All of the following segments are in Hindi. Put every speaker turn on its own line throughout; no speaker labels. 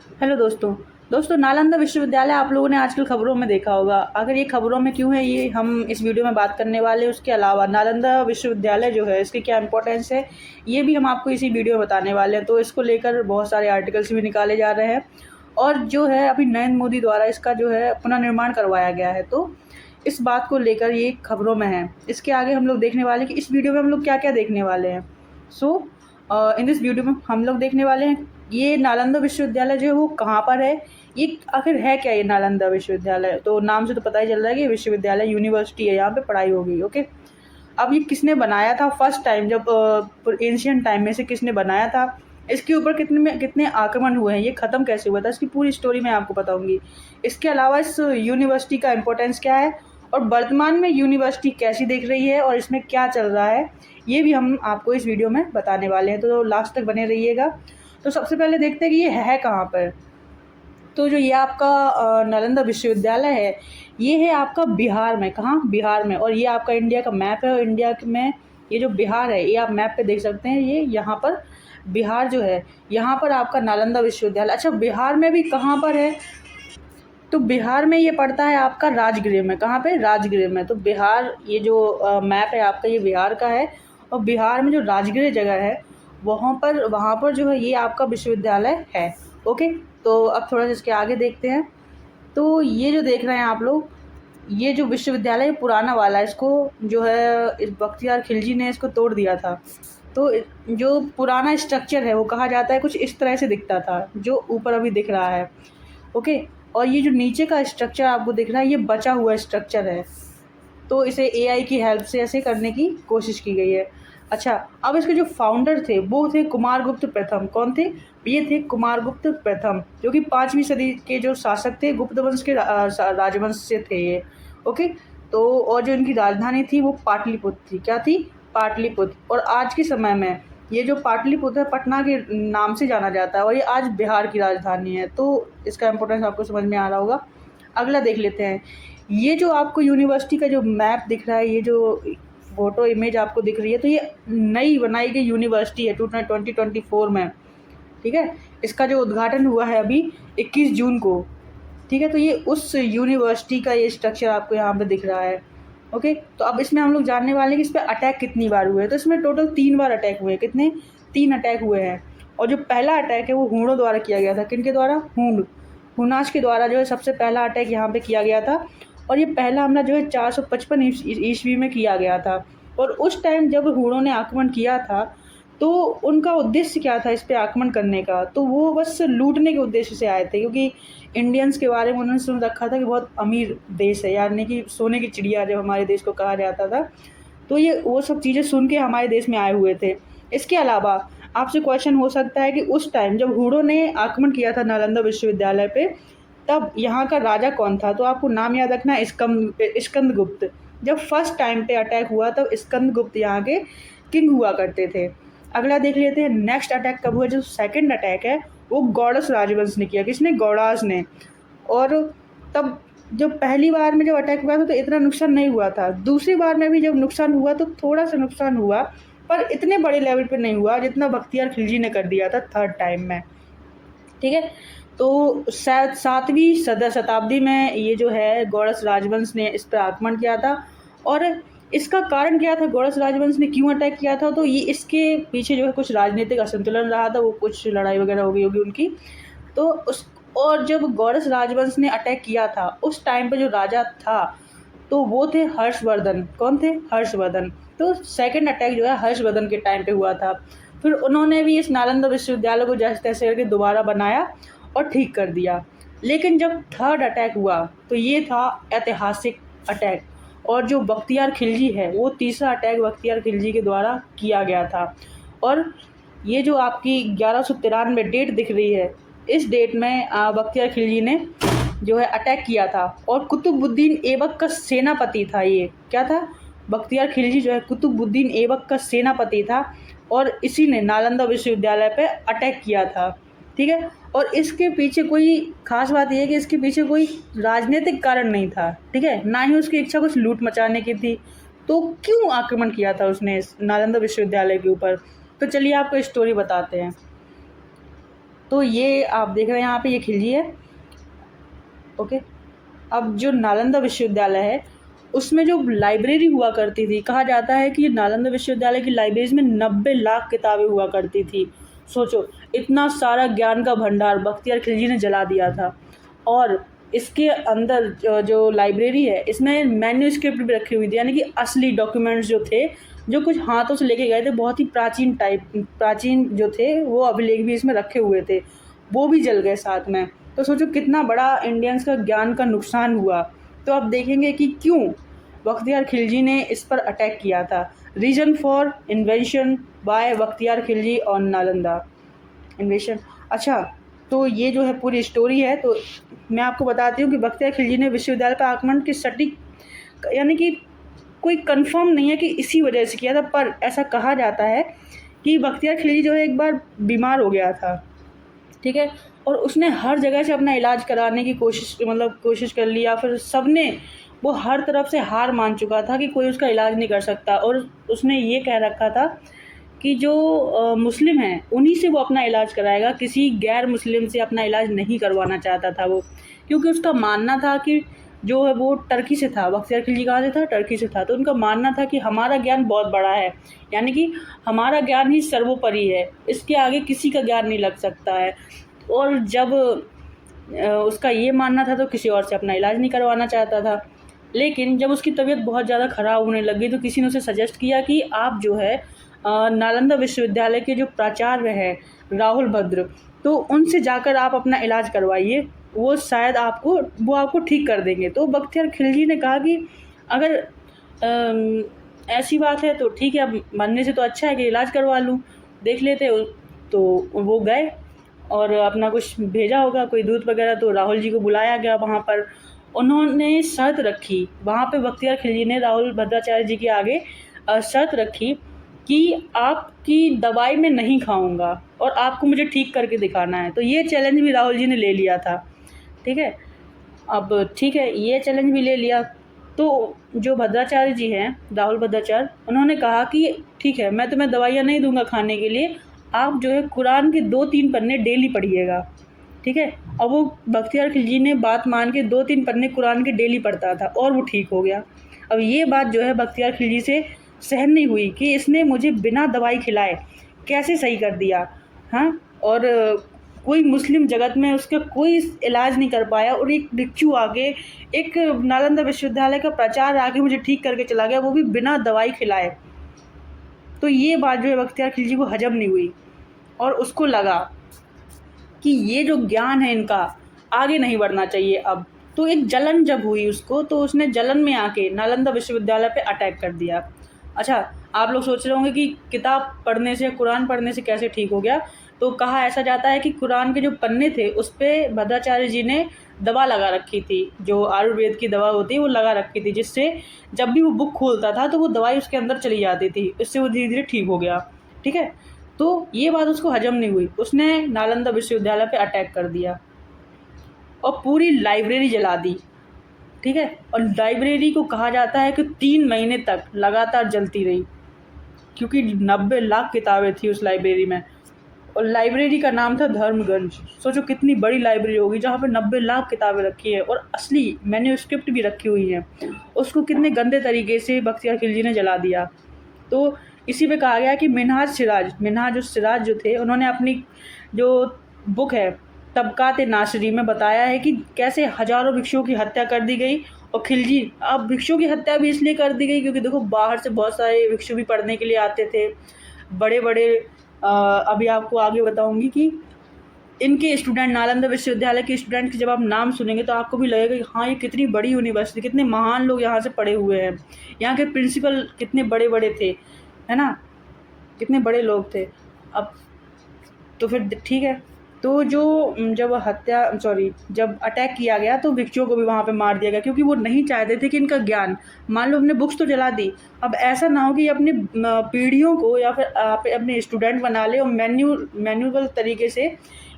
हेलो दोस्तों। नालंदा विश्वविद्यालय आप लोगों ने आजकल खबरों में देखा होगा। अगर ये खबरों में क्यों है, ये हम इस वीडियो में बात करने वाले हैं। उसके अलावा नालंदा विश्वविद्यालय जो है, इसकी क्या इंपॉर्टेंस है, ये भी हम आपको इसी वीडियो में बताने वाले हैं। तो इसको लेकर बहुत सारे आर्टिकल्स भी निकाले जा रहे हैं और जो है अभी नरेंद्र मोदी द्वारा इसका जो है पुनर्निर्माण करवाया गया है। तो इस बात को लेकर ये खबरों में है। इसके आगे हम लोग देखने वाले हैं कि इस वीडियो में हम लोग क्या क्या देखने वाले हैं। सो इन दिस वीडियो में हम लोग देखने वाले हैं ये नालंदा विश्वविद्यालय जो है वो कहाँ पर है, ये आखिर है क्या ये नालंदा विश्वविद्यालय। तो नाम से तो पता ही चल रहा है कि ये विश्वविद्यालय यूनिवर्सिटी है, यहाँ पे पढ़ाई होगी। ओके, अब ये किसने बनाया था फर्स्ट टाइम, जब एंशियंट टाइम में से किसने बनाया था, इसके ऊपर कितने आक्रमण हुए हैं, ये ख़त्म कैसे हुआ था, इसकी पूरी स्टोरी मैं आपको बताऊंगी। इसके अलावा इस यूनिवर्सिटी का इम्पोर्टेंस क्या है और वर्तमान में यूनिवर्सिटी कैसी दिख रही है और इसमें क्या चल रहा है, ये भी हम आपको इस वीडियो में बताने वाले हैं। तो लास्ट तक बने रहिएगा। तो सबसे पहले देखते हैं कि ये है कहाँ पर। तो जो ये आपका नालंदा विश्वविद्यालय है, ये है आपका बिहार में। कहाँ? बिहार में। और ये आपका इंडिया का मैप है और इंडिया में ये जो बिहार है, ये आप मैप पे देख सकते हैं। ये यहाँ पर बिहार जो है, यहाँ पर आपका नालंदा विश्वविद्यालय। अच्छा, बिहार में भी कहाँ पर है? तो बिहार में ये पड़ता है आपका राजगृह में। कहाँ पे? राजगृह में। तो बिहार, ये जो मैप है आपका, ये बिहार का है। और बिहार में जो राजगृह जगह है, वहाँ पर जो है ये आपका विश्वविद्यालय है। ओके, तो अब थोड़ा सा इसके आगे देखते हैं। तो ये जो देख रहे हैं आप लोग, ये जो विश्वविद्यालय पुराना वाला है, इसको जो है इस बख्तियार खिलजी ने इसको तोड़ दिया था। तो जो पुराना स्ट्रक्चर है वो कहा जाता है कुछ इस तरह से दिखता था, जो ऊपर अभी दिख रहा है। ओके, और ये जो नीचे का स्ट्रक्चर आपको दिख रहा है, ये बचा हुआ स्ट्रक्चर है। तो इसे एआई की हेल्प से ऐसे करने की कोशिश की गई है। अच्छा, अब इसके जो फाउंडर थे वो थे कुमारगुप्त प्रथम। कौन थे? ये थे कुमारगुप्त प्रथम, जो कि 5वीं सदी के जो शासक थे, गुप्त वंश के राजवंश से थे ये। ओके, तो और जो इनकी राजधानी थी वो पाटलिपुत्र थी। क्या थी? पाटलिपुत्र। और आज के समय में ये जो पाटलिपुत्र है, पटना के नाम से जाना जाता है और ये आज बिहार की राजधानी है। तो इसका इम्पोर्टेंस आपको समझ में आ रहा होगा। अगला देख लेते हैं। ये जो आपको यूनिवर्सिटी का जो मैप दिख रहा है, ये जो फ़ोटो इमेज आपको दिख रही है, तो ये नई बनाई गई यूनिवर्सिटी है 2024 में। ठीक है, इसका जो उद्घाटन हुआ है अभी 21 जून को। ठीक है, तो ये उस यूनिवर्सिटी का ये स्ट्रक्चर आपको यहाँ पे दिख रहा है। ओके, तो अब इसमें हम लोग जानने वाले हैं कि इस पर अटैक कितनी बार हुए हैं। तो इसमें टोटल 3 बार अटैक हुए हैं। कितने? 3 अटैक हुए हैं। और जो पहला अटैक है वो हूणों द्वारा किया गया था। किनके द्वारा? हुनाश के द्वारा जो है सबसे पहला अटैक यहाँ पे किया गया था। और ये पहला हमला जो है 455 ईस्वी में किया गया था। और उस टाइम जब हूणों ने आक्रमण किया था, तो उनका उद्देश्य क्या था इस पे आक्रमण करने का? तो वो बस लूटने के उद्देश्य से आए थे, क्योंकि इंडियंस के बारे में उन्होंने सुन रखा था कि बहुत अमीर देश है, यानी कि सोने की चिड़िया जब हमारे देश को कहा जाता था। तो ये वो सब चीज़ें सुन के हमारे देश में आए हुए थे। इसके अलावा आपसे क्वेश्चन हो सकता है कि उस टाइम जब हूणों ने आक्रमण किया था नालंदा विश्वविद्यालय पे, तब यहाँ का राजा कौन था? तो आपको नाम याद रखना है, स्कंदगुप्त। जब फर्स्ट टाइम पे अटैक हुआ तब स्कंदगुप्त यहाँ के किंग हुआ करते थे। अगला देख लेते हैं, नेक्स्ट अटैक कब हुआ? जो सेकंड अटैक है वो गौड़स राजवंश ने किया। किसने? गौड़ास ने। और तब जब पहली बार में जब अटैक हुआ था तो इतना नुकसान नहीं हुआ था। दूसरी बार में भी जब नुकसान हुआ तो थोड़ा सा नुकसान हुआ, पर इतने बड़े लेवल पे नहीं हुआ जितना बख्तियार खिलजी ने कर दिया था थर्ड टाइम में। ठीक है, तो शायद 7वीं शताब्दी में ये जो है गौड़स राजवंश ने इस पर आक्रमण किया था। और इसका कारण क्या था? गौड़स राजवंश ने क्यों अटैक किया था? तो ये इसके पीछे जो है कुछ राजनीतिक असंतुलन रहा था, वो कुछ लड़ाई वगैरह हो गई होगी उनकी। तो उस और जब गौड़स राजवंश ने अटैक किया था, उस टाइम पे जो राजा था तो वो थे हर्षवर्धन। कौन थे? हर्षवर्धन। तो सेकंड अटैक जो है हर्षवर्धन के टाइम पे हुआ था। फिर उन्होंने भी इस नालंदा विश्वविद्यालय को जैसे तैसे करके दोबारा बनाया और ठीक कर दिया। लेकिन जब थर्ड अटैक हुआ तो ये था ऐतिहासिक अटैक। और जो बख्तियार खिलजी है, वो तीसरा अटैक बख्तियार खिलजी के द्वारा किया गया था। और ये जो आपकी 1193 डेट दिख रही है, इस डेट में बख्तियार खिलजी ने जो है अटैक किया था। और कुतुबुद्दीन ऐबक का सेनापति था ये। क्या था? बख्तियार खिलजी जो है कुतुबुद्दीन ऐबक का सेनापति था और इसी ने नालंदा विश्वविद्यालय पे अटैक किया था। ठीक है, और इसके पीछे कोई खास बात यह है कि इसके पीछे कोई राजनीतिक कारण नहीं था। ठीक है, ना ही उसकी इच्छा कुछ लूट मचाने की थी। तो क्यों आक्रमण किया था उसने इस नालंदा विश्वविद्यालय के ऊपर? तो चलिए आपको स्टोरी बताते हैं। तो ये आप देख रहे हैं यहाँ पे ये खिलजी है। ओके, अब जो नालंदा विश्वविद्यालय है उसमें जो लाइब्रेरी हुआ करती थी, कहा जाता है कि नालंदा विश्वविद्यालय की लाइब्रेरीज में 90 लाख किताबें हुआ करती थी। सोचो, इतना सारा ज्ञान का भंडार बख्तियार खिलजी ने जला दिया था। और इसके अंदर जो लाइब्रेरी है इसमें मैन्यूस्क्रिप्ट भी रखी हुई थी, यानी कि असली डॉक्यूमेंट्स जो थे, जो कुछ हाथों से लेके गए थे, बहुत ही प्राचीन जो थे वो अभिलेख भी इसमें रखे हुए थे, वो भी जल गए साथ में। तो सोचो कितना बड़ा इंडियंस का ज्ञान का नुकसान हुआ। तो अब देखेंगे कि क्यों बख्तियार खिलजी ने इस पर अटैक किया था। Reason for invention by Bakhtiyar Khilji on Nalanda invasion. अच्छा, तो ये जो है पूरी स्टोरी है। तो मैं आपको बताती हूँ कि बख्तियार खिलजी ने विश्वविद्यालय का आक्रमण की सटीक, यानी कि कोई कंफर्म नहीं है कि इसी वजह से किया था, पर ऐसा कहा जाता है कि बख्तियार खिलजी जो है एक बार बीमार हो गया था, ठीक है, और उसने हर जगह से अपना इलाज कराने की कोशिश कर ली, या फिर सबने, वो हर तरफ से हार मान चुका था कि कोई उसका इलाज नहीं कर सकता। और उसने ये कह रखा था कि जो मुस्लिम हैं उन्हीं से वो अपना इलाज कराएगा, किसी गैर मुस्लिम से अपना इलाज नहीं करवाना चाहता था वो, क्योंकि उसका मानना था कि जो है वो टर्की से था। बख्तियार खिलजी कहाँ से था? टर्की से था। तो उनका मानना था कि हमारा ज्ञान बहुत बड़ा है, यानी कि हमारा ज्ञान ही सर्वोपरि है, इसके आगे किसी का ज्ञान नहीं लग सकता है। और जब उसका ये मानना था तो किसी और से अपना इलाज नहीं करवाना चाहता था। लेकिन जब उसकी तबीयत बहुत ज़्यादा ख़राब होने लगी तो किसी ने उसे सजेस्ट किया कि आप जो है नालंदा विश्वविद्यालय के जो प्राचार्य हैं राहुल भद्र, तो उनसे जाकर आप अपना इलाज करवाइए, वो शायद आपको ठीक कर देंगे। तो बख्तियार खिलजी ने कहा कि अगर ऐसी बात है तो ठीक है, अब मरने से तो अच्छा है कि इलाज करवा लूँ, देख लेते। तो वो गए और अपना कुछ भेजा होगा, कोई दूध वगैरह, तो राहुल जी को बुलाया गया वहाँ पर। उन्होंने शर्त रखी, वहाँ पे बख्तियार खिलजी ने राहुल भद्राचार्य जी के आगे शर्त रखी कि आपकी दवाई मैं नहीं खाऊंगा और आपको मुझे ठीक करके दिखाना है। तो ये चैलेंज भी राहुल जी ने ले लिया था, ठीक है। अब ठीक है, ये चैलेंज भी ले लिया। तो जो भद्राचार्य जी हैं, राहुल भद्राचार्य, उन्होंने कहा कि ठीक है, मैं तुम्हें दवाइयाँ नहीं दूंगा खाने के लिए, आप जो है कुरान के 2-3 पन्ने डेली पढ़िएगा, ठीक है। अब वो बख्तियार खिलजी ने बात मान के 2-3 पन्ने कुरान के डेली पढ़ता था और वो ठीक हो गया। अब ये बात जो है बख्तियार खिलजी से सहन नहीं हुई कि इसने मुझे बिना दवाई खिलाए कैसे सही कर दिया, हाँ। और कोई मुस्लिम जगत में उसका कोई इलाज नहीं कर पाया, और एक भिक्षु आगे, एक नालंदा विश्वविद्यालय का प्राचार्य आके मुझे ठीक करके चला गया, वो भी बिना दवाई खिलाए। तो ये बात जो है बख्तियार खिलजी को हजम नहीं हुई, और उसको लगा कि ये जो ज्ञान है इनका आगे नहीं बढ़ना चाहिए अब। तो एक जलन जब हुई उसको, तो उसने जलन में आके नालंदा विश्वविद्यालय पे अटैक कर दिया। अच्छा, आप लोग सोच रहे होंगे कि किताब पढ़ने से, कुरान पढ़ने से कैसे ठीक हो गया। तो कहा ऐसा जाता है कि कुरान के जो पन्ने थे उस पर भद्राचार्य जी ने दवा लगा रखी थी, जो आयुर्वेद की दवा होती है वो लगा रखी थी, जिससे जब भी वो बुक खोलता था तो वो दवाई उसके अंदर चली जाती थी, इससे वो धीरे धीरे ठीक हो गया, ठीक है। तो ये बात उसको हजम नहीं हुई, उसने नालंदा विश्वविद्यालय पे अटैक कर दिया और पूरी लाइब्रेरी जला दी, ठीक है। और लाइब्रेरी को कहा जाता है कि 3 महीने तक लगातार जलती रही, क्योंकि 90 लाख किताबें थी उस लाइब्रेरी में। और लाइब्रेरी का नाम था धर्मगंज। सोचो कितनी बड़ी लाइब्रेरी होगी जहाँ पे 90 लाख किताबें रखी है और असली मैन्यूस्क्रिप्ट भी रखी हुई हैं। उसको कितने गंदे तरीके से बख्तियार खिलजी ने जला दिया। तो इसी पे कहा गया कि मिनहाज उस सिराज जो थे, उन्होंने अपनी जो बुक है तबकात नासरी में बताया है कि कैसे हज़ारों भिक्षुओं की हत्या कर दी गई। और खिलजी, अब भिक्षुओं की हत्या भी इसलिए कर दी गई क्योंकि देखो बाहर से बहुत सारे भिक्षु भी पढ़ने के लिए आते थे, बड़े बड़े। अभी आपको आगे बताऊंगी कि इनके स्टूडेंट, नालंदा विश्वविद्यालय के स्टूडेंट के जब आप नाम सुनेंगे तो आपको भी लगेगा कि हाँ, ये कितनी बड़ी यूनिवर्सिटी, कितने महान लोग यहाँ से पढ़े हुए हैं, यहाँ के प्रिंसिपल कितने बड़े बड़े थे, है ना, कितने बड़े लोग थे। अब तो फिर ठीक है, तो जब अटैक किया गया तो भिक्षुओं को भी वहाँ पे मार दिया गया, क्योंकि वो नहीं चाहते थे कि इनका ज्ञान, मान लो हमने बुक्स तो जला दी, अब ऐसा ना हो कि अपने पीढ़ियों को या फिर आप अपने स्टूडेंट बना ले और मैन्युअल तरीके से,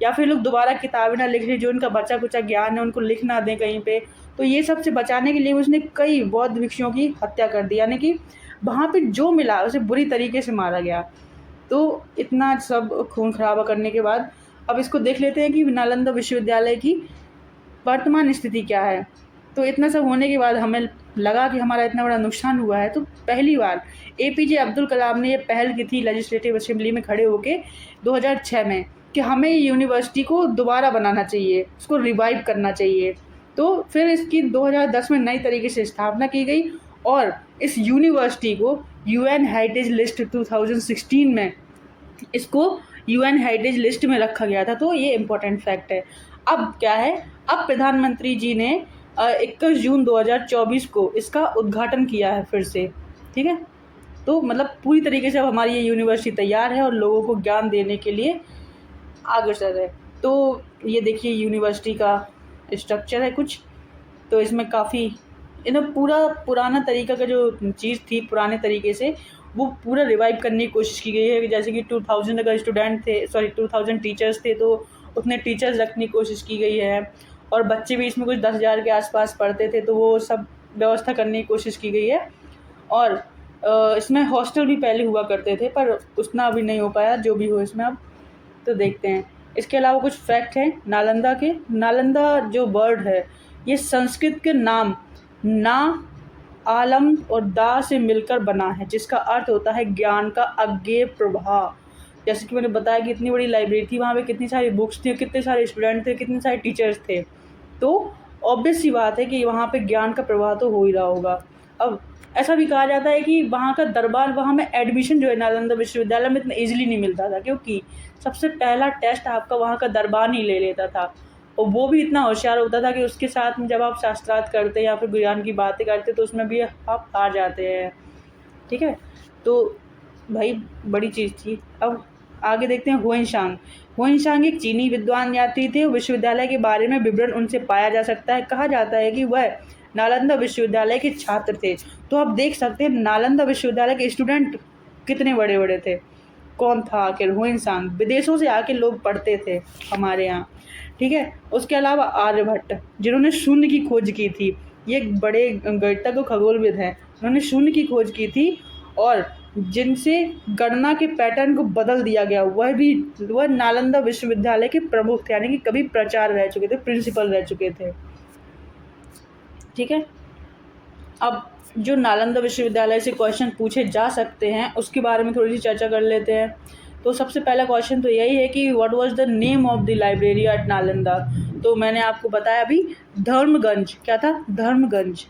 या फिर लोग दोबारा किताबें ना लिख ले, जो उनका बचा कुचा ज्ञान है उनको लिख ना दें कहीं पे। तो ये सब से बचाने के लिए उसने कई बौद्ध भिक्षुओं की हत्या कर दी, यानी कि वहाँ पे जो मिला उसे बुरी तरीके से मारा गया। तो इतना सब खून खराबा करने के बाद अब इसको देख लेते हैं कि नालंदा विश्वविद्यालय की वर्तमान स्थिति क्या है। तो इतना सब होने के बाद हमें लगा कि हमारा इतना बड़ा नुकसान हुआ है, तो पहली बार एपीजे अब्दुल कलाम ने ये पहल की थी लेजिस्लेटिव असेंबली में खड़े होके 2006 में कि हमें यूनिवर्सिटी को दोबारा बनाना चाहिए, उसको रिवाइव करना चाहिए। तो फिर इसकी 2010 में नई तरीके से स्थापना की गई और इस यूनिवर्सिटी को यूएन हेरिटेज लिस्ट 2016 में इसको यूएन हेरिटेज लिस्ट में रखा गया था। तो ये इम्पोर्टेंट फैक्ट है। अब क्या है, अब प्रधानमंत्री जी ने 21 जून 2024 को इसका उद्घाटन किया है फिर से, ठीक है। तो मतलब पूरी तरीके से अब हमारी ये यूनिवर्सिटी तैयार है और लोगों को ज्ञान देने के लिए अग्रसर है। तो ये देखिए यूनिवर्सिटी का स्ट्रक्चर है कुछ, तो इसमें काफ़ी पूरा पुराना तरीका का जो चीज़ थी पुराने तरीके से वो पूरा रिवाइव करने की कोशिश की गई है। जैसे कि 2000 अगर स्टूडेंट थे, 2000 टीचर्स थे तो उतने टीचर्स रखने की कोशिश की गई है, और बच्चे भी इसमें कुछ 10,000 के आसपास पढ़ते थे तो वो सब व्यवस्था करने की कोशिश की गई है। और इसमें हॉस्टल भी पहले हुआ करते थे पर उतना अभी नहीं हो पाया, जो भी हो इसमें अब तो देखते हैं। इसके अलावा कुछ फैक्ट हैं नालंदा के। नालंदा जो वर्ड है ये संस्कृत के नाम ना, आलम और दा से मिलकर बना है, जिसका अर्थ होता है ज्ञान का अज्ञेय प्रवाह। जैसे कि मैंने बताया कि इतनी बड़ी लाइब्रेरी थी, वहाँ पे कितनी सारी बुक्स थी, कितने सारे स्टूडेंट थे, कितने सारे टीचर्स थे, तो ऑब्वियस सी बात है कि वहाँ पे ज्ञान का प्रवाह तो हो ही रहा होगा। अब ऐसा भी कहा जाता है कि वहाँ का दरबार, वहाँ में एडमिशन जो है नालंदा विश्वविद्यालय में इतना ईजिली नहीं मिलता था, क्योंकि सबसे पहला टेस्ट आपका वहाँ का दरबार ही ले लेता था, और वो भी इतना होशियार होता था कि उसके साथ में जब आप शास्त्रार्थ करते या फिर ज्ञान की बातें करते तो उसमें भी आप हार जाते हैं, ठीक है। तो भाई बड़ी चीज़ थी। अब आगे देखते हैं हुएनसांग। हुएनसांग एक चीनी विद्वान यात्री थे। विश्वविद्यालय के बारे में विवरण उनसे पाया जा सकता है। कहा जाता है कि वह नालंदा विश्वविद्यालय के छात्र थे। तो आप देख सकते हैं नालंदा विश्वविद्यालय के स्टूडेंट कितने बड़े बड़े थे। कौन था आखिर? हुएनसांग। विदेशों से आके लोग पढ़ते थे हमारे यहाँ, ठीक है। उसके अलावा आर्यभट्ट, जिन्होंने शून्य की खोज की थी, ये बड़े गणितज्ञ खगोलविद हैं। उन्होंने शून्य की खोज की थी और जिनसे गणना के पैटर्न को बदल दिया गया, वह नालंदा विश्वविद्यालय के प्रमुख थे, यानी कि कभी प्राचार्य रह चुके थे, प्रिंसिपल रह चुके थे, ठीक है। अब जो नालंदा विश्वविद्यालय से क्वेश्चन पूछे जा सकते हैं उसके बारे में थोड़ी सी चर्चा कर लेते हैं। तो सबसे पहला क्वेश्चन तो यही है कि what was the name of the library at Nalanda. तो मैंने आपको बताया अभी धर्मगंज। क्या था? धर्मगंज,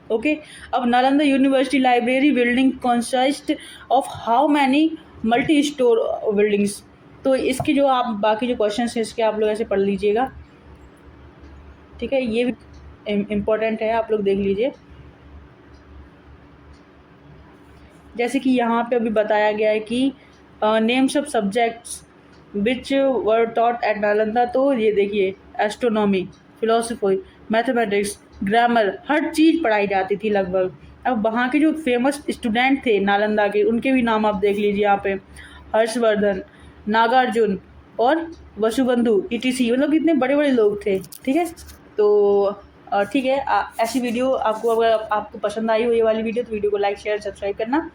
ओके। अब Nalanda university library building consist of how many multi store buildings. तो इसके जो आप बाकी जो क्वेश्चन हैं इसके आप लोग ऐसे पढ़ लीजिएगा, ठीक है। ये भी इम्पोर्टेंट है, आप लोग देख लीजिए। जैसे कि यहाँ पे अभी बताया गया है कि names of subjects which were taught at Nalanda. तो ये देखिए एस्ट्रोनॉमी, फिलोसफी, मैथमेटिक्स, ग्रामर, हर चीज़ पढ़ाई जाती थी लगभग। अब वहाँ के जो फेमस स्टूडेंट थे नालंदा के, उनके भी नाम आप देख लीजिए यहाँ पे। हर्षवर्धन, नागार्जुन और वसुबंधु ETC, मतलब कितने बड़े बड़े लोग थे, ठीक है। तो ठीक है, ऐसी वीडियो आपको अगर आपको पसंद आई हो ये वाली वीडियो तो वीडियो को लाइक शेयर सब्सक्राइब करना।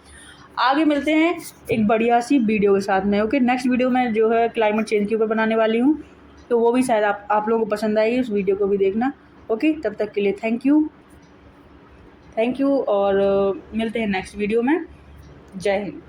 आगे मिलते हैं एक बढ़िया सी वीडियो के साथ में, ओके। नेक्स्ट वीडियो में जो है क्लाइमेट चेंज के ऊपर बनाने वाली हूँ, तो वो भी शायद आप लोगों को पसंद आएगी, उस वीडियो को भी देखना, ओके। तब तक के लिए थैंक यू और मिलते हैं नेक्स्ट वीडियो में। जय हिंद।